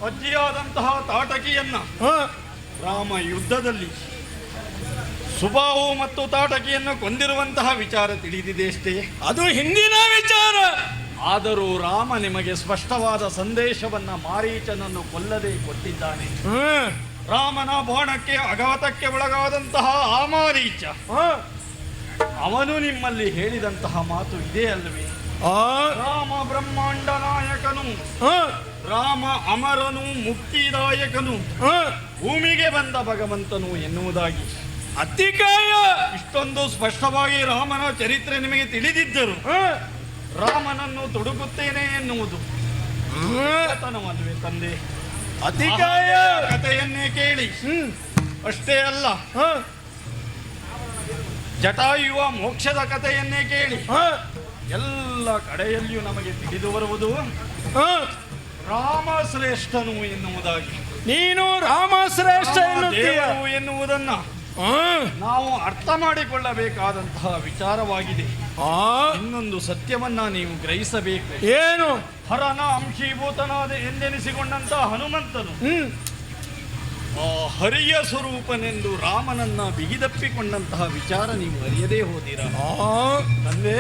ಅಜ್ಜಿಯಾದಂತಹ ತಾಟಕಿಯನ್ನ ಹ, ರಾಮ ಯುದ್ಧದಲ್ಲಿ ಸುಬಾಹು ಮತ್ತು ತಾಟಕಿಯನ್ನು ಕೊಂದಿರುವಂತಹ ವಿಚಾರ ತಿಳಿದಿದೆ ಅಷ್ಟೇ. ಅದು ಹಿಂದಿನ ವಿಚಾರ. ಆದರೂ ರಾಮ ನಿಮಗೆ ಸ್ಪಷ್ಟವಾದ ಸಂದೇಶವನ್ನ ಮಾರೀಚನನ್ನು ಕೊಲ್ಲದೆ ಕೊಟ್ಟಿದ್ದಾನೆ. ಹ, ರಾಮನ ಬಾಣಕ್ಕೆ ಅಘಾತಕ್ಕೆ ಒಳಗಾದಂತಹ ಆ ಮಾರೀಚ ಹ, ಅವನು ನಿಮ್ಮಲ್ಲಿ ಹೇಳಿದಂತಹ ಮಾತು ಇದೇ ಅಲ್ಲವೇ? ಆ, ರಾಮ ಬ್ರಹ್ಮಾಂಡ ನಾಯಕನು, ಹ, ರಾಮ ಅಮರನು, ಮುಕ್ತಿದಾಯಕನು, ಹ, ಭೂಮಿಗೆ ಬಂದ ಭಗವಂತನು ಎನ್ನುವುದಾಗಿ ಅತ್ತಿಕಾಯ. ಇಷ್ಟೊಂದು ಸ್ಪಷ್ಟವಾಗಿ ರಾಮನ ಚರಿತ್ರೆ ನಿಮಗೆ ತಿಳಿದಿದ್ದರು ಹ, ರಾಮನನ್ನು ತೊಡಗುತ್ತೇನೆ ಎನ್ನುವುದು ಹ, ಕಥನವಲ್ವೇ ತಂದೆ? ಅತ್ತಿಕಾಯ. ಅಹಲ್ಯೆಯ ಕಥೆಯನ್ನೇ ಕೇಳಿ ಹ್ಮ್, ಅಷ್ಟೇ ಅಲ್ಲ, ಹ, ಜಟಾಯುವ ಮೋಕ್ಷದ ಕಥೆಯನ್ನೇ ಕೇಳಿ ಹ, ಎಲ್ಲ ಕಡೆಯಲ್ಲಿಯೂ ನಮಗೆ ತಿಳಿದು ಬರುವುದು ಹ. ರಾಮ ಶ್ರೇಷ್ಠನು ಎನ್ನುವುದಾಗಿ. ನೀನು ರಾಮ ಶ್ರೇಷ್ಠ ರಾಮ ಎನ್ನುತ್ತೀಯ. ದೇವರು ಎನ್ನುವುದನ್ನ ಹ, ನಾವು ಅರ್ಥ ಮಾಡಿಕೊಳ್ಳಬೇಕಾದಂತಹ ವಿಚಾರವಾಗಿದೆ. ಆ, ಇನ್ನೊಂದು ಸತ್ಯವನ್ನ ನೀವು ಗ್ರಹಿಸಬೇಕು. ಏನು? ಹರನ ಅಂಶೀಭೂತನಾದ ಎಂದೆನಿಸಿಕೊಂಡಂತಹ ಹನುಮಂತನು ಹ್ಮ್, ಆ ಹರಿಯ ಸ್ವರೂಪನೆಂದು ರಾಮನನ್ನ ಬಿಗಿದಪ್ಪಿಕೊಂಡಂತಹ ವಿಚಾರ ನೀವು ಅರಿಯದೇ ಹೋದಿರ ಆ, ತಂದೆ.